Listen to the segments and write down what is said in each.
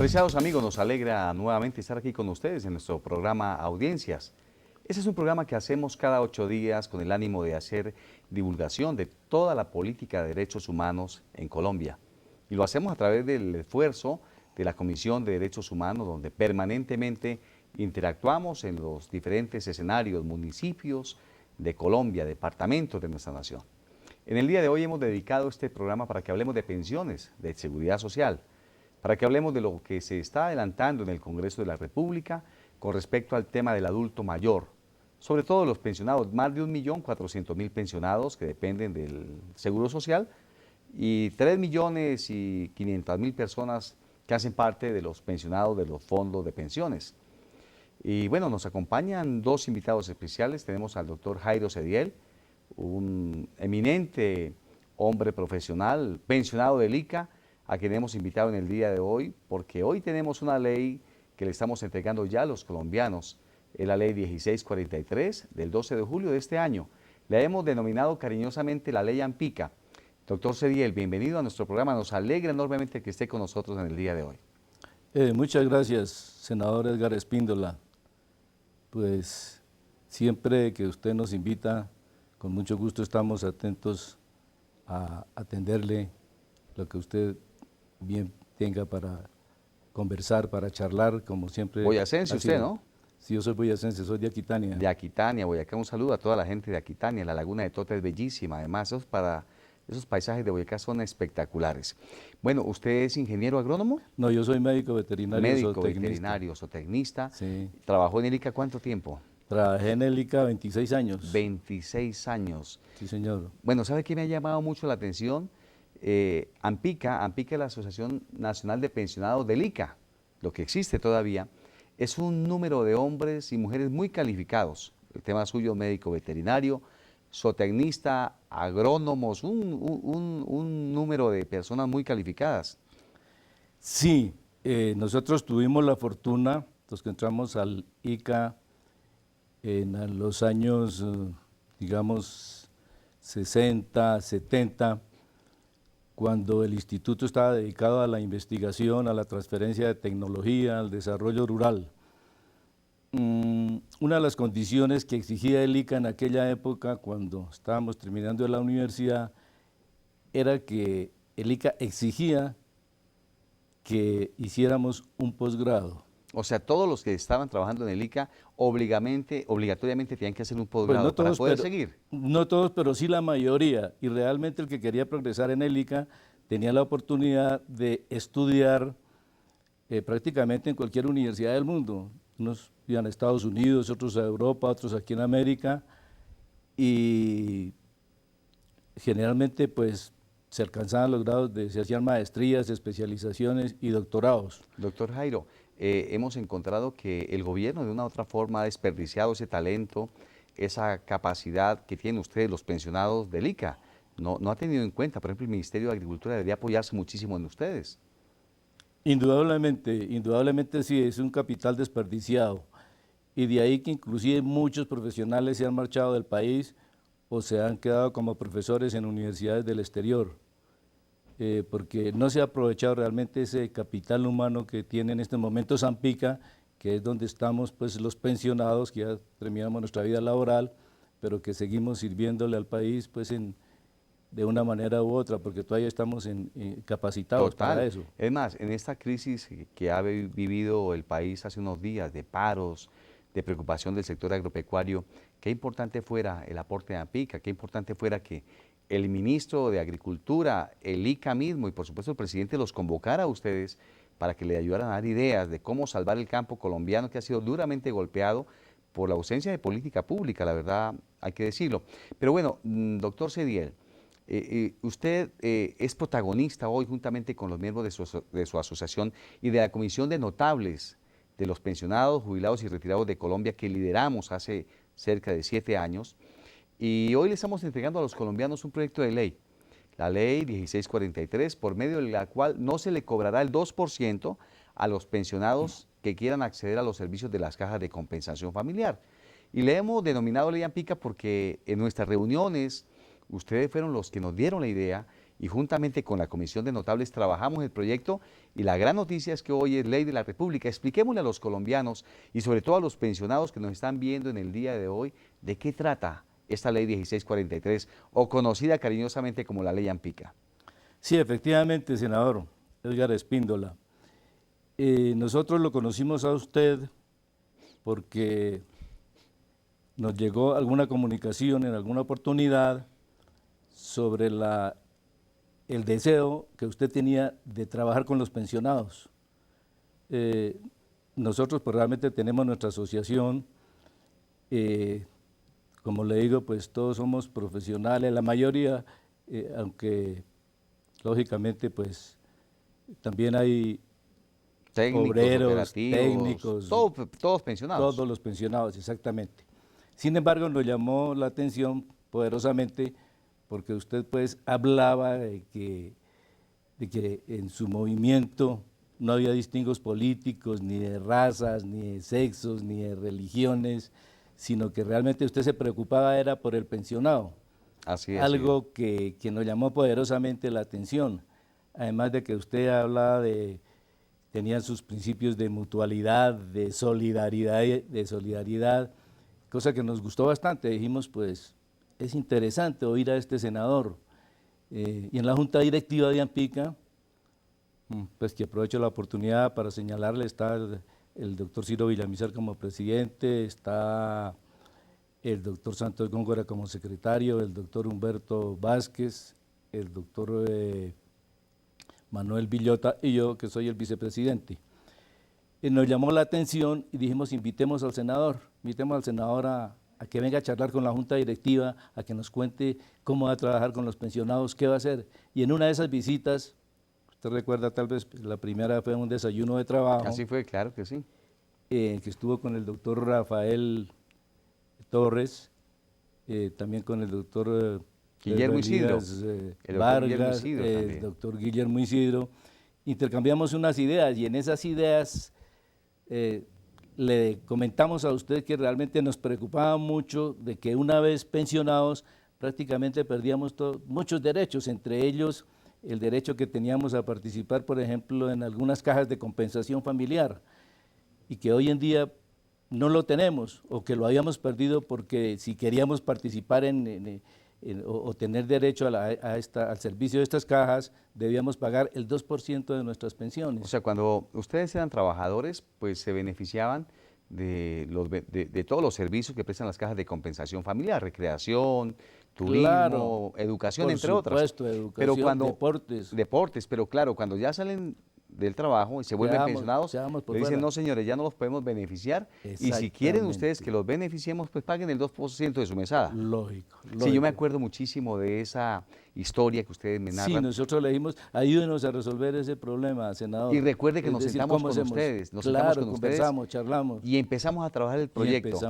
Apreciados amigos, nos alegra nuevamente estar aquí con ustedes en nuestro programa Audiencias. Este es un programa que hacemos cada 8 días con el ánimo de hacer divulgación de toda la política de derechos humanos en Colombia. Y lo hacemos a través del esfuerzo de la Comisión de Derechos Humanos, donde permanentemente interactuamos en los diferentes escenarios, municipios de Colombia, departamentos de nuestra nación. En el día de hoy hemos dedicado este programa para que hablemos de pensiones, de seguridad social, para que hablemos de lo que se está adelantando en el Congreso de la República con respecto al tema del adulto mayor, sobre todo los pensionados, más de 1.400.000 pensionados que dependen del Seguro Social y 3.500.000 personas que hacen parte de los pensionados de los fondos de pensiones. Y bueno, nos acompañan dos invitados especiales. Tenemos al doctor Jairo Cediel, un eminente hombre profesional, pensionado del ICA, a quien hemos invitado en el día de hoy, porque hoy tenemos una ley que le estamos entregando ya a los colombianos, es la ley 1643 del 12 de julio de este año. La hemos denominado cariñosamente la ley Ampica. Doctor Cediel, bienvenido a nuestro programa, nos alegra enormemente que esté con nosotros en el día de hoy. Muchas gracias, senador Edgar Espíndola. Pues siempre que usted nos invita, con mucho gusto estamos atentos a atenderle lo que usted bien tenga para conversar, para charlar, como siempre. Boyacense usted, ¿no? Sí, yo soy boyacense, soy de Aquitania. De Aquitania, Boyacá. Un saludo a toda la gente de Aquitania. La laguna de Tota es bellísima. Además, esos paisajes de Boyacá son espectaculares. Bueno, ¿usted es ingeniero agrónomo? No, yo soy médico veterinario. Médico veterinario, zootecnista. Sí. ¿Trabajó en el ICA cuánto tiempo? Trabajé en el ICA 26 años. 26 años. Sí, señor. Bueno, ¿sabe qué me ha llamado mucho la atención? Ampica es la Asociación Nacional de Pensionados del ICA, lo que existe todavía, es un número de hombres y mujeres muy calificados. El tema suyo, médico veterinario, zootecnista, agrónomos, un número de personas muy calificadas. Sí, nosotros tuvimos la fortuna, los que entramos al ICA en los años, digamos, 60, 70, cuando el instituto estaba dedicado a la investigación, a la transferencia de tecnología, al desarrollo rural. Una de las condiciones que exigía el ICA en aquella época, cuando estábamos terminando la universidad, era que el ICA exigía que hiciéramos un posgrado. O sea, todos los que estaban trabajando en el ICA obligatoriamente tenían que hacer un posgrado pues para poder seguir. No todos, pero sí la mayoría. Y realmente el que quería progresar en el ICA tenía la oportunidad de estudiar prácticamente en cualquier universidad del mundo. Unos iban a Estados Unidos, otros a Europa, otros aquí en América. Y generalmente pues se alcanzaban los grados, se hacían maestrías, especializaciones y doctorados. Doctor Jairo, hemos encontrado que el gobierno de una u otra forma ha desperdiciado ese talento, esa capacidad que tienen ustedes, los pensionados del ICA. No ha tenido en cuenta, por ejemplo, el Ministerio de Agricultura debería apoyarse muchísimo en ustedes. Indudablemente sí, es un capital desperdiciado. Y de ahí que inclusive muchos profesionales se han marchado del país o se han quedado como profesores en universidades del exterior. Porque no se ha aprovechado realmente ese capital humano que tiene en este momento Ampica, que es donde estamos pues los pensionados, que ya terminamos nuestra vida laboral, pero que seguimos sirviéndole al país pues de una manera u otra, porque todavía estamos capacitados para eso. Es más, en esta crisis que ha vivido el país hace unos días, de paros, de preocupación del sector agropecuario, qué importante fuera el aporte de Ampica, qué importante fuera que el ministro de Agricultura, el ICA mismo y por supuesto el presidente los convocara a ustedes para que le ayudaran a dar ideas de cómo salvar el campo colombiano que ha sido duramente golpeado por la ausencia de política pública, la verdad hay que decirlo. Pero bueno, doctor Cediel, usted es protagonista hoy juntamente con los miembros de su asociación y de la Comisión de Notables de los Pensionados, Jubilados y Retirados de Colombia que lideramos hace cerca de 7 años. Y hoy le estamos entregando a los colombianos un proyecto de ley, la ley 1643, por medio de la cual no se le cobrará el 2% a los pensionados que quieran acceder a los servicios de las cajas de compensación familiar. Y le hemos denominado ley Ampica porque en nuestras reuniones ustedes fueron los que nos dieron la idea y juntamente con la Comisión de Notables trabajamos el proyecto y la gran noticia es que hoy es ley de la República. Expliquémosle a los colombianos y sobre todo a los pensionados que nos están viendo en el día de hoy de qué trata esta ley 1643 o conocida cariñosamente como la ley Ampica. Sí, efectivamente, senador Edgar Espíndola. Nosotros lo conocimos a usted porque nos llegó alguna comunicación en alguna oportunidad sobre el deseo que usted tenía de trabajar con los pensionados. Nosotros pues, realmente tenemos nuestra asociación, como le digo, pues todos somos profesionales, la mayoría, aunque lógicamente pues también hay Técnicos, obreros, operativos, técnicos, todos pensionados. todos los pensionados, exactamente. Sin embargo, nos llamó la atención poderosamente porque usted pues hablaba de que en su movimiento no había distingos políticos, ni de razas, ni de sexos, ni de religiones, sino que realmente usted se preocupaba era por el pensionado. Así es. Algo que nos llamó poderosamente la atención, además de que usted hablaba tenía sus principios de mutualidad, de solidaridad, cosa que nos gustó bastante. Dijimos, pues, es interesante oír a este senador. Y en la Junta Directiva de Ampica, pues que aprovecho la oportunidad para señalarle, está el doctor Ciro Villamizar como presidente, está el doctor Santos Góngora como secretario, el doctor Humberto Vázquez, el doctor Manuel Villota y yo, que soy el vicepresidente. Nos llamó la atención y dijimos, invitemos al senador a que venga a charlar con la Junta Directiva, a que nos cuente cómo va a trabajar con los pensionados, qué va a hacer. Y en una de esas visitas, usted recuerda tal vez, la primera fue un desayuno de trabajo. Así fue, claro que sí. Que estuvo con el doctor Rafael Torres, también con el doctor Guillermo Isidro, Vargas, el doctor Guillermo Isidro. Intercambiamos unas ideas y en esas ideas le comentamos a usted que realmente nos preocupaba mucho de que una vez pensionados prácticamente perdíamos muchos derechos, entre ellos el derecho que teníamos a participar, por ejemplo, en algunas cajas de compensación familiar y que hoy en día no lo tenemos o que lo habíamos perdido porque si queríamos participar o tener derecho al servicio de estas cajas, debíamos pagar el 2% de nuestras pensiones. O sea, cuando ustedes eran trabajadores, pues se beneficiaban de todos los servicios que prestan las cajas de compensación familiar, recreación, turismo, claro, educación, entre otras. Educación, pero cuando, deportes. Deportes, pero claro, cuando ya salen del trabajo y se vuelven pensionados, le dicen, no señores, ya no los podemos beneficiar y si quieren ustedes que los beneficiemos, pues paguen el 2% de su mesada. Lógico. Sí, yo me acuerdo muchísimo de esa historia que ustedes me narran. Sí, nosotros le dijimos, ayúdenos a resolver ese problema, senador. Y recuerde que nos sentamos con ustedes, conversamos, charlamos. Y empezamos a trabajar el proyecto.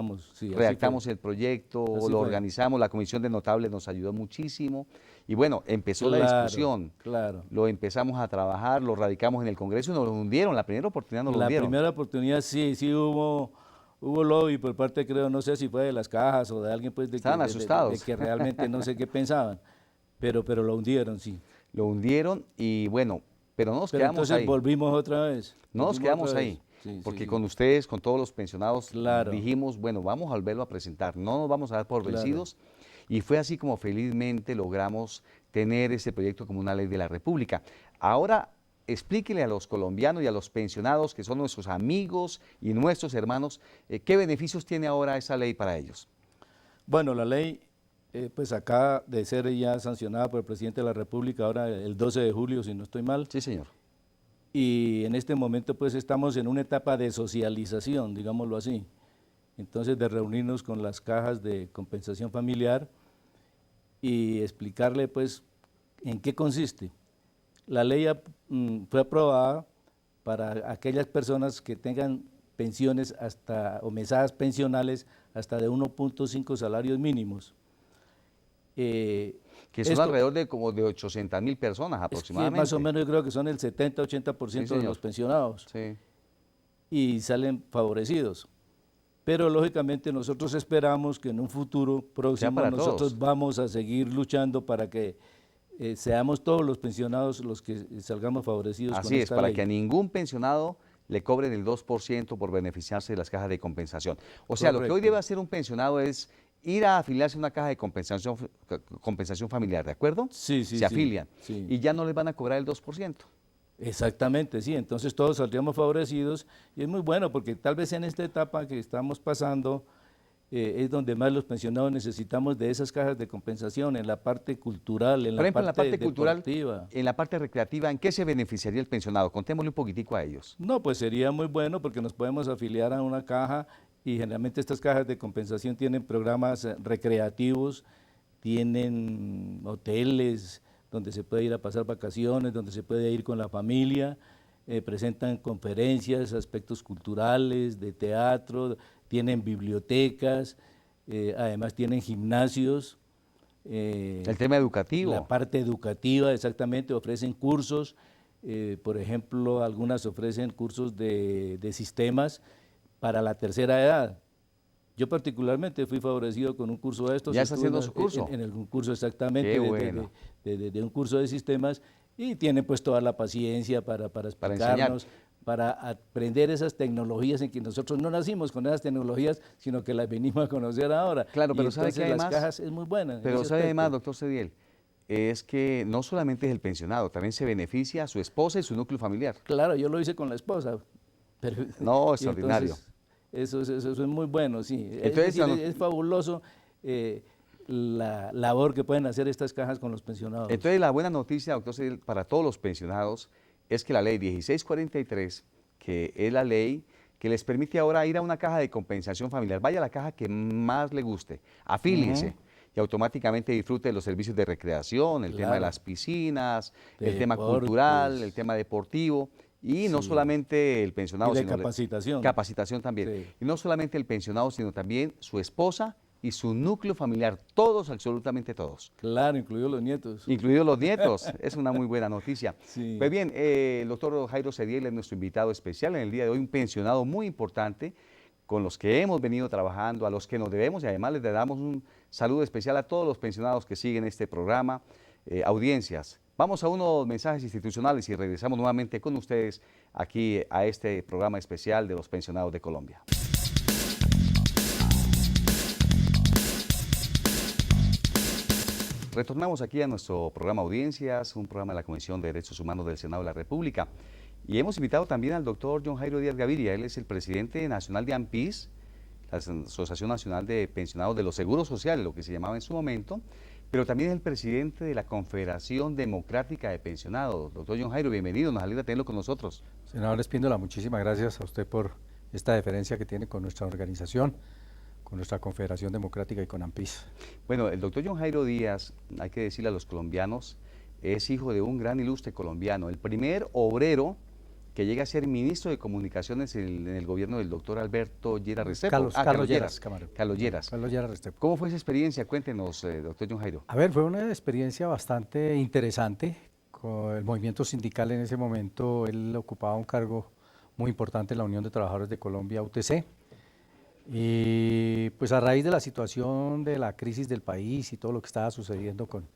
Redactamos el proyecto, lo organizamos, la Comisión de Notables nos ayudó muchísimo. Y bueno, empezó la discusión, lo empezamos a trabajar, lo radicamos en el Congreso y nos lo hundieron, la primera oportunidad nos lo hundieron. La primera oportunidad sí hubo lobby por parte, creo, no sé si fue de las cajas o de alguien pues estaban asustados. De que realmente no sé qué pensaban, pero lo hundieron, sí. Lo hundieron y bueno, pero no nos quedamos entonces ahí. Volvimos otra vez. No nos quedamos ahí, porque con ustedes, con todos los pensionados, dijimos, bueno, vamos a volverlo a presentar, no nos vamos a dar por vencidos. Y fue así como felizmente logramos tener ese proyecto como una ley de la República. Ahora, explíquele a los colombianos y a los pensionados, que son nuestros amigos y nuestros hermanos, ¿qué beneficios tiene ahora esa ley para ellos? Bueno, la ley, pues acaba de ser ya sancionada por el presidente de la República, ahora el 12 de julio, si no estoy mal. Sí, señor. Y en este momento, pues estamos en una etapa de socialización, digámoslo así. Entonces, de reunirnos con las cajas de compensación familiar y explicarle pues en qué consiste. La ley fue aprobada para aquellas personas que tengan pensiones o mesadas pensionales hasta de 1.5 salarios mínimos. Que son alrededor de como de 800.000 personas aproximadamente. Más o menos yo creo que son el 70-80% de los pensionados. Sí. Y salen favorecidos. Pero lógicamente nosotros esperamos que en un futuro próximo nosotros vamos a seguir luchando para que seamos todos los pensionados los que salgamos favorecidos con Así es, esta para ley. que a ningún pensionado le cobren el 2% por beneficiarse de las cajas de compensación. O sea, lo que hoy Correcto. debe hacer un pensionado es ir a afiliarse a una caja de compensación familiar, ¿de acuerdo? Sí, sí, Se sí, afilian sí. y ya no les van a cobrar el 2%. Exactamente, sí, entonces todos saldríamos favorecidos y es muy bueno porque tal vez en esta etapa que estamos pasando es donde más los pensionados necesitamos de esas cajas de compensación, en la parte cultural, en Por la ejemplo, en la parte parte cultural, deportiva. en la parte recreativa, ¿en qué se beneficiaría el pensionado? Contémosle un poquitico a ellos. No, pues sería muy bueno porque nos podemos afiliar a una caja y generalmente estas cajas de compensación tienen programas recreativos, tienen hoteles donde se puede ir a pasar vacaciones, donde se puede ir con la familia, presentan conferencias, aspectos culturales, de teatro, tienen bibliotecas, además tienen gimnasios. El tema educativo. La parte educativa, exactamente, ofrecen cursos, por ejemplo, algunas ofrecen cursos de sistemas para la tercera edad. Yo particularmente fui favorecido con un curso de estos. ¿Ya está Estuve haciendo su curso? en el curso exactamente Qué bueno. de un curso de sistemas y tiene pues toda la paciencia para Para enseñar. explicarnos, para aprender esas tecnologías en que nosotros no nacimos con esas tecnologías, sino que las venimos a conocer ahora. Claro, Y pero ¿sabe entonces qué las además? cajas es muy buena en Pero ese sabe además, aspecto. doctor Cediel, es que no solamente es el pensionado, también se beneficia a su esposa y su núcleo familiar. Claro, yo lo hice con la esposa. Pero, No, y extraordinario. entonces, eso es muy bueno, sí. Entonces, Es fabuloso la labor que pueden hacer estas cajas con los pensionados. entonces la buena noticia, doctor Cediel, para todos los pensionados es que la ley 1643, que es la ley que les permite ahora ir a una caja de compensación familiar, vaya a la caja que más le guste, afíliese. Y automáticamente disfrute de los servicios de recreación, el tema de Claro. las piscinas, el De tema deportes. cultural, el tema deportivo, y no Sí. solamente el pensionado, Y de sino capacitación. capacitación también. Sí. Y no solamente el pensionado, sino también su esposa y su núcleo familiar, todos, absolutamente todos, Claro, incluidos los nietos. incluidos los nietos. Es una muy buena noticia. Sí. Pues bien, el doctor Jairo Cediel es nuestro invitado especial en el día de hoy, un pensionado muy importante con los que hemos venido trabajando, a los que nos debemos, y además les damos un saludo especial a todos los pensionados que siguen este programa, audiencias. Vamos a unos mensajes institucionales y regresamos nuevamente con ustedes aquí a este programa especial de los pensionados de Colombia. Retornamos aquí a nuestro programa Audiencias, un programa de la Comisión de Derechos Humanos del Senado de la República. Y hemos invitado también al doctor John Jairo Díaz Gaviria. Él es el presidente nacional de ANPIS, la Asociación Nacional de Pensionados de los Seguros Sociales, lo que se llamaba en su momento, pero también es el presidente de la Confederación Democrática de Pensionados. Doctor John Jairo, bienvenido, nos alegra tenerlo con nosotros. Senador Espíndola, muchísimas gracias a usted por esta deferencia que tiene con nuestra organización, con nuestra Confederación Democrática y con ANPIS. Bueno, el doctor John Jairo Díaz, hay que decirle a los colombianos, es hijo de un gran ilustre colombiano, el primer obrero que llega a ser ministro de Comunicaciones en el gobierno del doctor Alberto Lleras Restrepo. Carlos Lleras, Camargo. Carlos Lleras. Carlos Lleras Restrepo. ¿Cómo fue esa experiencia? Cuéntenos, doctor John Jairo. A ver, fue una experiencia bastante interesante con el movimiento sindical en ese momento. Él ocupaba un cargo muy importante en la Unión de Trabajadores de Colombia, UTC. Y pues a raíz de la situación de la crisis del país y todo lo que estaba sucediendo con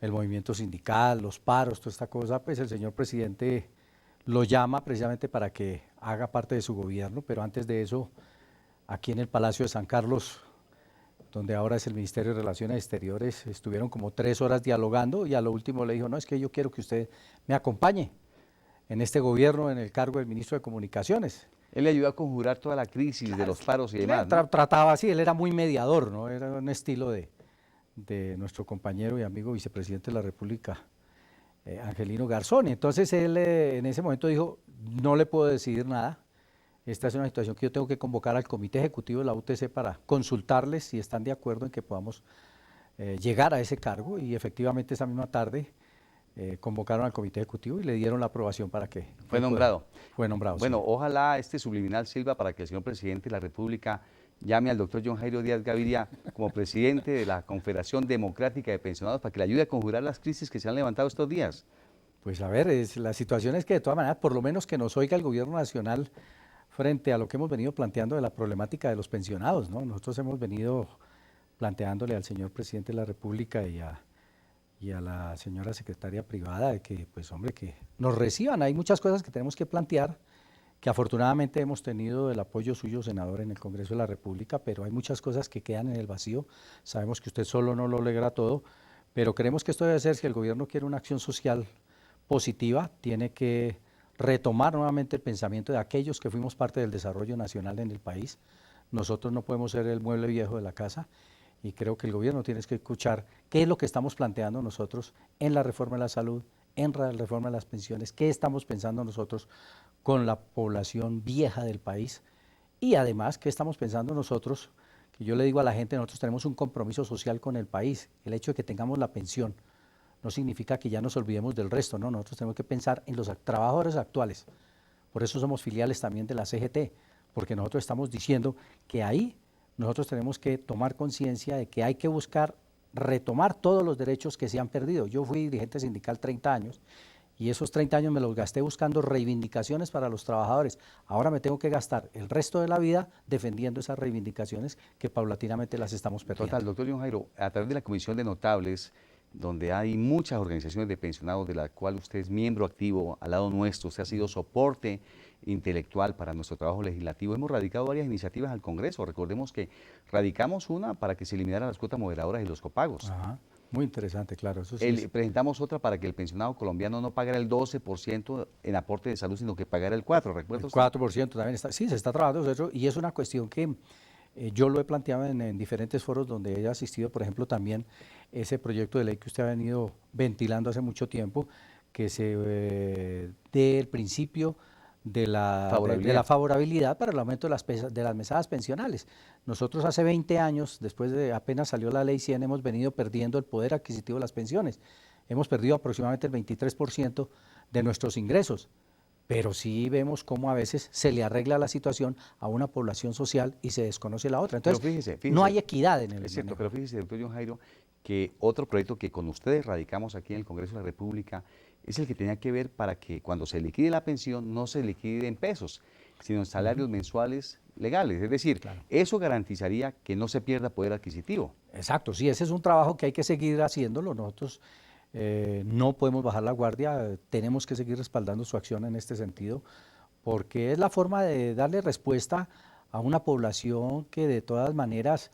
el movimiento sindical, los paros, toda esta cosa, pues el señor presidente lo llama precisamente para que haga parte de su gobierno, pero antes de eso, aquí en el Palacio de San Carlos, donde ahora es el Ministerio de Relaciones Exteriores, estuvieron como 3 horas dialogando y a lo último le dijo, no, es que yo quiero que usted me acompañe en este gobierno, en el cargo del ministro de Comunicaciones. Él le ayudó a conjurar toda la crisis de los paros y demás, ¿no? Trataba así, él era muy mediador, ¿no? Era un estilo de nuestro compañero y amigo vicepresidente de la República, Angelino Garzón. Entonces él en ese momento dijo, no le puedo decidir nada, esta es una situación que yo tengo que convocar al Comité Ejecutivo de la UTC para consultarles si están de acuerdo en que podamos llegar a ese cargo, y efectivamente esa misma tarde convocaron al Comité Ejecutivo y le dieron la aprobación para que... Fue nombrado. Fue nombrado, Bueno, sí. ojalá este subliminal sirva para que el señor presidente de la República llame al doctor John Jairo Díaz Gaviria como presidente de la Confederación Democrática de Pensionados para que le ayude a conjurar las crisis que se han levantado estos días. Pues a ver, la situación es que de todas maneras, por lo menos que nos oiga el gobierno nacional frente a lo que hemos venido planteando de la problemática de los pensionados, ¿no? Nosotros hemos venido planteándole al señor presidente de la República y y a la señora secretaria privada de que, pues hombre, que nos reciban. Hay muchas cosas que tenemos que plantear, que afortunadamente hemos tenido el apoyo suyo, senador, en el Congreso de la República, pero hay muchas cosas que quedan en el vacío. Sabemos que usted solo no lo logra todo, pero creemos que esto debe ser, si el gobierno quiere una acción social positiva, tiene que retomar nuevamente el pensamiento de aquellos que fuimos parte del desarrollo nacional en el país. Nosotros no podemos ser el mueble viejo de la casa y creo que el gobierno tiene que escuchar qué es lo que estamos planteando nosotros en la reforma de la salud, en la reforma de las pensiones, qué estamos pensando nosotros con la población vieja del país y además qué estamos pensando nosotros, que yo le digo a la gente, nosotros tenemos un compromiso social con el país. El hecho de que tengamos la pensión no significa que ya nos olvidemos del resto, ¿no? Nosotros tenemos que pensar en los trabajadores actuales. Por eso somos filiales también de la CGT, porque nosotros estamos diciendo que ahí nosotros tenemos que tomar conciencia de que hay que buscar retomar todos los derechos que se han perdido. Yo fui dirigente sindical 30 años y esos 30 años me los gasté buscando reivindicaciones para los trabajadores. Ahora me tengo que gastar el resto de la vida defendiendo esas reivindicaciones que paulatinamente las estamos perdiendo. Total, doctor John Jairo, a través de la Comisión de Notables, donde hay muchas organizaciones de pensionados, de la cual usted es miembro activo al lado nuestro, usted ha sido soporte intelectual para nuestro trabajo legislativo, hemos radicado varias iniciativas al Congreso. Recordemos que radicamos una para que se eliminaran las cuotas moderadoras y los copagos. Ajá. Muy interesante, claro. Eso sí Presentamos otra para que el pensionado colombiano no pagara el 12% en aporte de salud, sino que pagara el 4%, ¿recuerda el usted? 4% también está, sí, se está trabajando eso y es una cuestión que yo lo he planteado en diferentes foros donde he asistido, por ejemplo, también ese proyecto de ley que usted ha venido ventilando hace mucho tiempo, que se dé el principio de la favorabilidad para el aumento de las mesadas pensionales. Nosotros hace 20 años, después de apenas salió la ley 100, hemos venido perdiendo el poder adquisitivo de las pensiones. Hemos perdido aproximadamente el 23% de nuestros ingresos, pero sí vemos cómo a veces se le arregla la situación a una población social y se desconoce la otra. Entonces, Fíjese, no hay equidad en el Es cierto, manejo. pero fíjese, doctor John Jairo, que otro proyecto que con ustedes radicamos aquí en el Congreso de la República es el que tenía que ver para que cuando se liquide la pensión no se liquide en pesos, sino en salarios mensuales legales. Es decir, Claro. eso garantizaría que no se pierda poder adquisitivo. Exacto, sí, ese es un trabajo que hay que seguir haciéndolo. Nosotros no podemos bajar la guardia, tenemos que seguir respaldando su acción en este sentido, porque es la forma de darle respuesta a una población que de todas maneras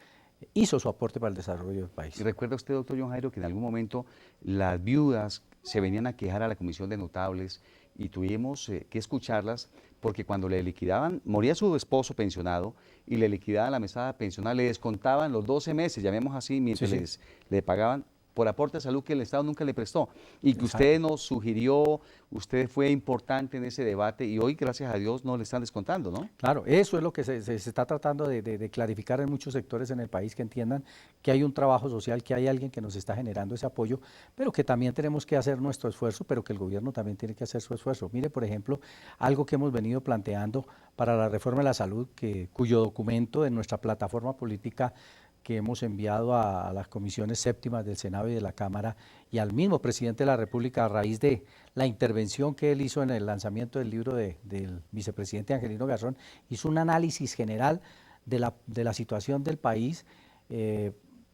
hizo su aporte para el desarrollo del país. Y recuerda usted, doctor John Jairo, que en algún momento las viudas se venían a quejar a la Comisión de Notables y tuvimos que escucharlas porque cuando le liquidaban, moría su esposo pensionado y le liquidaban la mesada pensional, le descontaban los 12 meses, llamemos así, mientras Sí, sí. le pagaban por aporte de salud que el Estado nunca le prestó y que Exacto. usted nos sugirió, usted fue importante en ese debate y hoy, gracias a Dios, no le están descontando, ¿no? Claro, eso es lo que se está tratando de clarificar en muchos sectores en el país, que entiendan que hay un trabajo social, que hay alguien que nos está generando ese apoyo, pero que también tenemos que hacer nuestro esfuerzo, pero que el gobierno también tiene que hacer su esfuerzo. Mire, por ejemplo, algo que hemos venido planteando para la reforma de la salud, cuyo documento de nuestra plataforma política que hemos enviado a las comisiones séptimas del Senado y de la Cámara y al mismo presidente de la República a raíz de la intervención que él hizo en el lanzamiento del libro del vicepresidente Angelino Garzón, hizo un análisis general de la situación del país,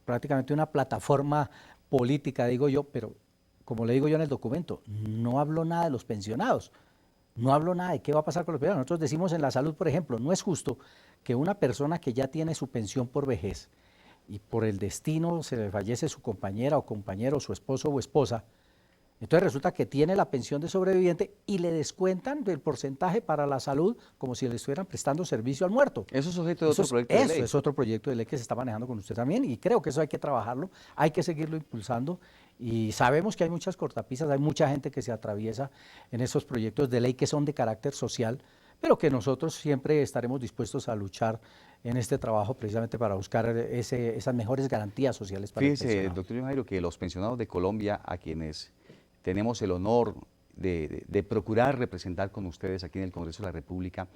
prácticamente una plataforma política, digo yo, pero como le digo yo en el documento, no habló nada de los pensionados. No hablo nada de qué va a pasar con los pensionados. Nosotros decimos en la salud, por ejemplo, no es justo que una persona que ya tiene su pensión por vejez y por el destino se le fallece su compañera o compañero, su esposo o esposa, entonces resulta que tiene la pensión de sobreviviente y le descuentan el porcentaje para la salud como si le estuvieran prestando servicio al muerto. Eso es objeto de otro proyecto de ley. Eso es otro proyecto de ley que se está manejando con usted también y creo que eso hay que trabajarlo, hay que seguirlo impulsando y sabemos que hay muchas cortapisas, hay mucha gente que se atraviesa en esos proyectos de ley que son de carácter social, pero que nosotros siempre estaremos dispuestos a luchar en este trabajo precisamente para buscar esas mejores garantías sociales para el Fíjese, pensionado. doctor John Jairo, que los pensionados de Colombia, a quienes tenemos el honor de procurar representar con ustedes aquí en el Congreso de la República,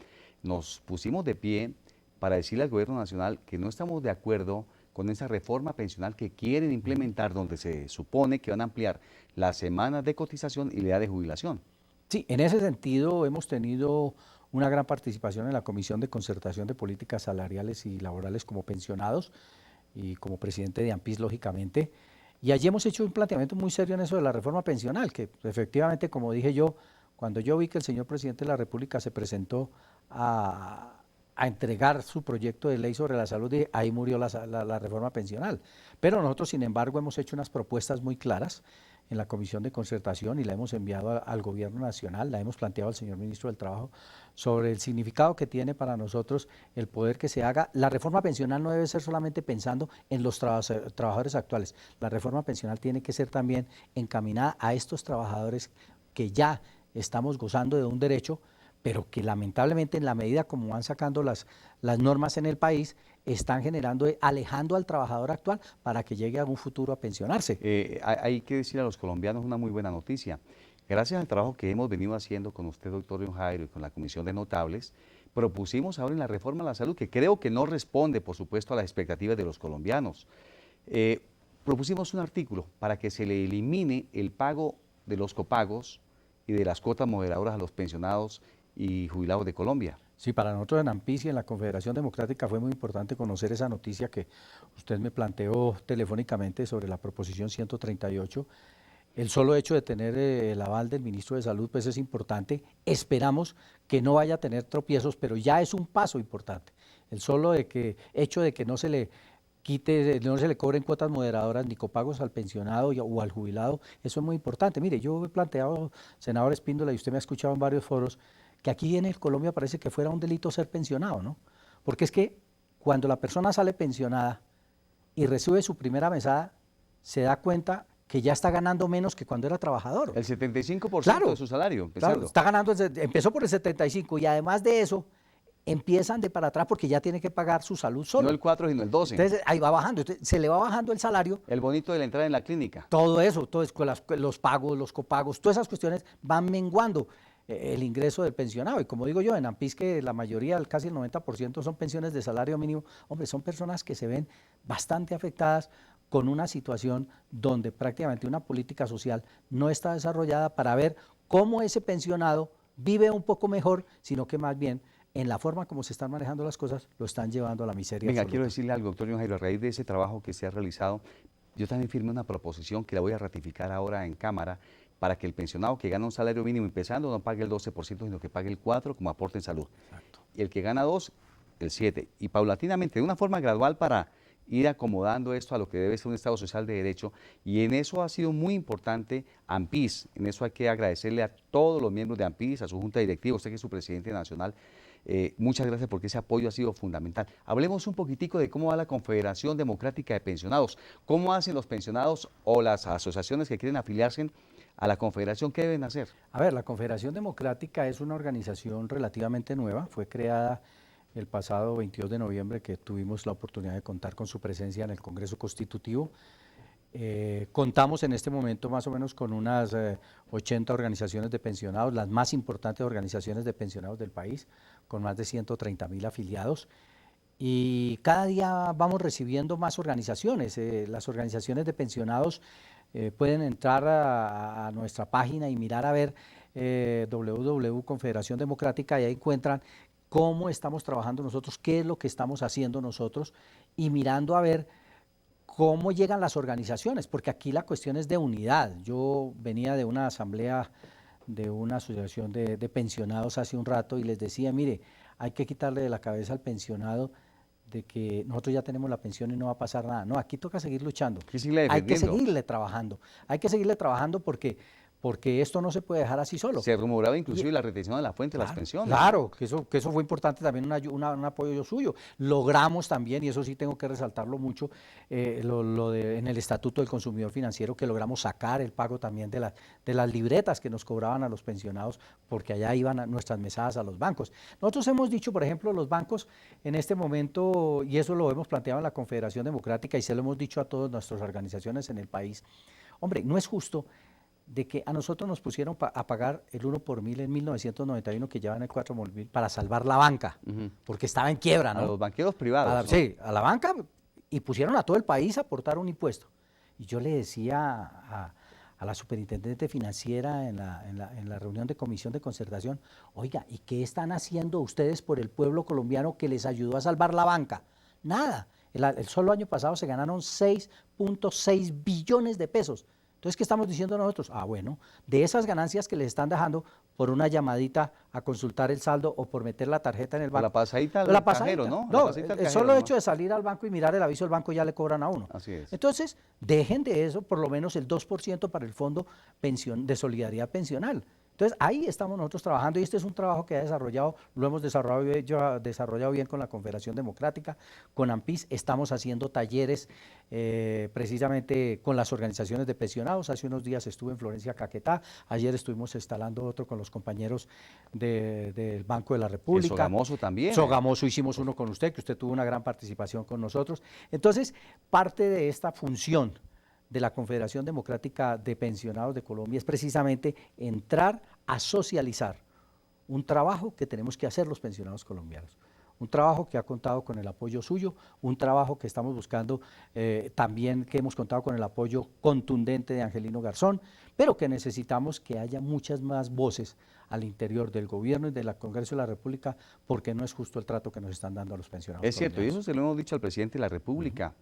nos pusimos de pie para decirle al gobierno nacional que no estamos de acuerdo con esa reforma pensional que quieren implementar, donde se supone que van a ampliar las semanas de cotización y la edad de jubilación. Sí, en ese sentido hemos tenido una gran participación en la Comisión de Concertación de Políticas Salariales y Laborales como pensionados y como presidente de AMPIS, lógicamente. Y allí hemos hecho un planteamiento muy serio en eso de la reforma pensional, que efectivamente, como dije yo, cuando yo vi que el señor presidente de la República se presentó a entregar su proyecto de ley sobre la salud, dije, ahí murió la reforma pensional. Pero nosotros, sin embargo, hemos hecho unas propuestas muy claras en la Comisión de Concertación y la hemos enviado al Gobierno Nacional, la hemos planteado al señor Ministro del Trabajo, sobre el significado que tiene para nosotros el poder que se haga. La reforma pensional no debe ser solamente pensando en los trabajadores actuales, la reforma pensional tiene que ser también encaminada a estos trabajadores que ya estamos gozando de un derecho, pero que lamentablemente en la medida como van sacando las normas en el país, están generando, alejando al trabajador actual para que llegue a un futuro a pensionarse. Hay que decir a los colombianos una muy buena noticia. Gracias al trabajo que hemos venido haciendo con usted, doctor John Jairo, y con la Comisión de Notables, propusimos ahora en la reforma a la salud, que creo que no responde, por supuesto, a las expectativas de los colombianos. Propusimos un artículo para que se le elimine el pago de los copagos y de las cuotas moderadoras a los pensionados y jubilados de Colombia. Sí, para nosotros en AMPIS y en la Confederación Democrática fue muy importante conocer esa noticia que usted me planteó telefónicamente sobre la proposición 138. El solo hecho de tener el aval del ministro de Salud pues es importante. Esperamos que no vaya a tener tropiezos, pero ya es un paso importante. El solo hecho de que no se le quite, no se le cobren cuotas moderadoras ni copagos al pensionado o al jubilado, eso es muy importante. Mire, yo he planteado, senador Espíndola, y usted me ha escuchado en varios foros, que aquí en Colombia parece que fuera un delito ser pensionado, ¿no? Porque es que cuando la persona sale pensionada y recibe su primera mesada, se da cuenta que ya está ganando menos que cuando era trabajador. El 75% Claro, de su salario, empezando. claro, está ganando, empezó por el 75 y además de eso, empiezan de para atrás porque ya tiene que pagar su salud solo. No el 4, sino el 12. Entonces ahí va bajando, se le va bajando el salario. El bonito de la entrada en la clínica. Todo eso, los pagos, los copagos, todas esas cuestiones van menguando el ingreso del pensionado. Y como digo yo, en AMPIS que la mayoría, casi el 90% son pensiones de salario mínimo, hombre, son personas que se ven bastante afectadas con una situación donde prácticamente una política social no está desarrollada para ver cómo ese pensionado vive un poco mejor, sino que más bien en la forma como se están manejando las cosas, lo están llevando a la miseria. Venga, absoluta. quiero decirle algo, doctor John Jairo, a raíz de ese trabajo que se ha realizado, yo también firmé una proposición que la voy a ratificar ahora en Cámara para que el pensionado que gana un salario mínimo empezando no pague el 12%, sino que pague el 4% como aporte en salud. Exacto. Y el que gana 2, el 7%. Y paulatinamente, de una forma gradual para ir acomodando esto a lo que debe ser un Estado social de derecho. Y en eso ha sido muy importante AMPIS. En eso hay que agradecerle a todos los miembros de AMPIS, a su junta directiva, usted que es su presidente nacional. Muchas gracias porque ese apoyo ha sido fundamental. Hablemos un poquitico de cómo va la Confederación Democrática de Pensionados. ¿Cómo hacen los pensionados o las asociaciones que quieren afiliarse a la Confederación? ¿Qué deben hacer? A ver, la Confederación Democrática es una organización relativamente nueva, fue creada el pasado 22 de noviembre que tuvimos la oportunidad de contar con su presencia en el Congreso Constitutivo. Contamos en este momento más o menos con unas 80 organizaciones de pensionados, las más importantes organizaciones de pensionados del país, con más de 130.000 afiliados. Y cada día vamos recibiendo más organizaciones. Las organizaciones de pensionados pueden entrar a nuestra página y mirar a ver www.confederación democrática y ahí encuentran cómo estamos trabajando nosotros, qué es lo que estamos haciendo nosotros y mirando a ver cómo llegan las organizaciones, porque aquí la cuestión es de unidad. Yo venía de una asamblea de una asociación de pensionados hace un rato y les decía, mire, hay que quitarle de la cabeza al pensionado de que nosotros ya tenemos la pensión y no va a pasar nada. No, aquí toca seguir luchando. Hay que seguirle trabajando porque esto no se puede dejar así solo. Se rumoraba inclusive la retención de la fuente de las pensiones. Claro, que eso fue importante también, un apoyo suyo. Logramos también, y eso sí tengo que resaltarlo mucho, en el Estatuto del Consumidor Financiero, que logramos sacar el pago también de las libretas que nos cobraban a los pensionados, porque allá iban nuestras mesadas a los bancos. Nosotros hemos dicho, por ejemplo, los bancos en este momento, y eso lo hemos planteado en la Confederación Democrática, y se lo hemos dicho a todas nuestras organizaciones en el país, hombre, no es justo de que a nosotros nos pusieron a pagar el 1 por 1000 en 1991, que llevan el 4 por 1000 para salvar la banca, porque estaba en quiebra, ¿no? A los banqueros privados. ¿no? Sí, a la banca, y pusieron a todo el país a aportar un impuesto. Y yo le decía a la superintendente financiera en la reunión de comisión de concertación, oiga, ¿y qué están haciendo ustedes por el pueblo colombiano que les ayudó a salvar la banca? Nada. El solo año pasado se ganaron 6.6 billones de pesos. Entonces, ¿qué estamos diciendo nosotros? Ah, bueno, de esas ganancias que les están dejando por una llamadita a consultar el saldo o por meter la tarjeta en el banco. La pasadita La al pasadita. cajero, ¿no? No, La pasadita al el cajero solo nomás. hecho de salir al banco y mirar el aviso del banco ya le cobran a uno. Así es. Entonces, dejen de eso, por lo menos el 2% para el Fondo de Solidaridad Pensional. Entonces, ahí estamos nosotros trabajando y este es un trabajo que lo hemos desarrollado bien con la Confederación Democrática, con AMPIS, estamos haciendo talleres precisamente con las organizaciones de pensionados. Hace unos días estuve en Florencia, Caquetá, ayer estuvimos instalando otro con los compañeros del Banco de la República. En Sogamoso también. Sogamoso hicimos uno con usted, que usted tuvo una gran participación con nosotros. Entonces, parte de esta función de la Confederación Democrática de Pensionados de Colombia es precisamente entrar a socializar un trabajo que tenemos que hacer los pensionados colombianos, un trabajo que ha contado con el apoyo suyo, un trabajo que estamos buscando también, que hemos contado con el apoyo contundente de Angelino Garzón, pero que necesitamos que haya muchas más voces al interior del gobierno y del Congreso de la República, porque no es justo el trato que nos están dando a los pensionados Es cierto, y colombianos. eso se lo hemos dicho al presidente de la República,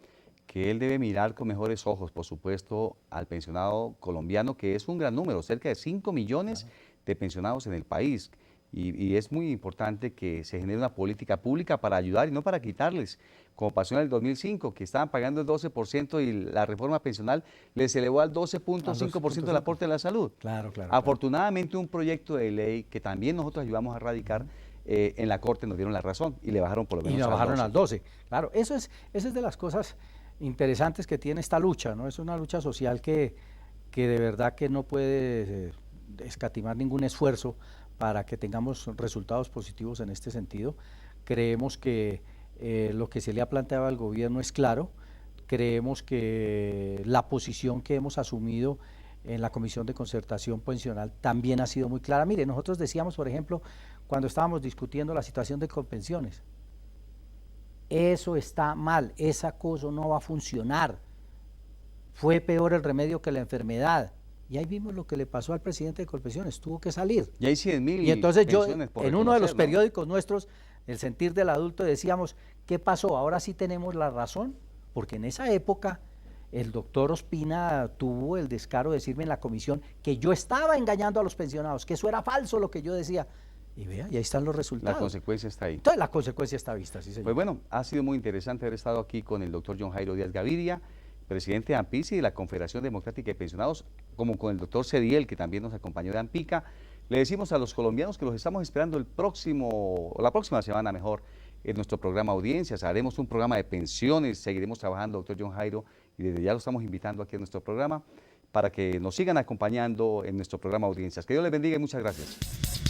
que él debe mirar con mejores ojos, por supuesto, al pensionado colombiano, que es un gran número, cerca de 5 millones de pensionados en el país. Y es muy importante que se genere una política pública para ayudar y no para quitarles, como pasó en el 2005, que estaban pagando el 12% y la reforma pensional les elevó al 12.5% del aporte de la salud. Claro, claro. Afortunadamente, un proyecto de ley que también nosotros ayudamos a radicar, en la Corte nos dieron la razón y le bajaron por lo menos Y nos bajaron al 12. 12. Claro, eso es de las cosas interesantes que tiene esta lucha, ¿no? Es una lucha social que de verdad que no puede escatimar ningún esfuerzo para que tengamos resultados positivos en este sentido. Creemos que lo que se le ha planteado al gobierno es claro, creemos que la posición que hemos asumido en la Comisión de Concertación Pensional también ha sido muy clara. Mire, nosotros decíamos, por ejemplo, cuando estábamos discutiendo la situación de Colpensiones, eso está mal, esa cosa no va a funcionar, fue peor el remedio que la enfermedad. Y ahí vimos lo que le pasó al presidente de Colpensiones, tuvo que salir. Y hay 100.000 Y entonces yo, pensiones por en uno de los reconocer, ¿no? periódicos nuestros, El Sentir del Adulto, decíamos, ¿qué pasó? Ahora sí tenemos la razón, porque en esa época el doctor Ospina tuvo el descaro de decirme en la comisión que yo estaba engañando a los pensionados, que eso era falso lo que yo decía. Y vea, y ahí están los resultados. La consecuencia está ahí. Entonces la consecuencia está vista, sí señor. Pues bueno, ha sido muy interesante haber estado aquí con el doctor John Jairo Díaz Gaviria, presidente de AMPIS y de la Confederación Democrática de Pensionados, como con el doctor Cediel, que también nos acompañó de AMPICA. Le decimos a los colombianos que los estamos esperando la próxima semana mejor, en nuestro programa Audiencias. Haremos un programa de pensiones, seguiremos trabajando, doctor John Jairo, y desde ya lo estamos invitando aquí a nuestro programa para que nos sigan acompañando en nuestro programa Audiencias. Que Dios les bendiga y muchas gracias.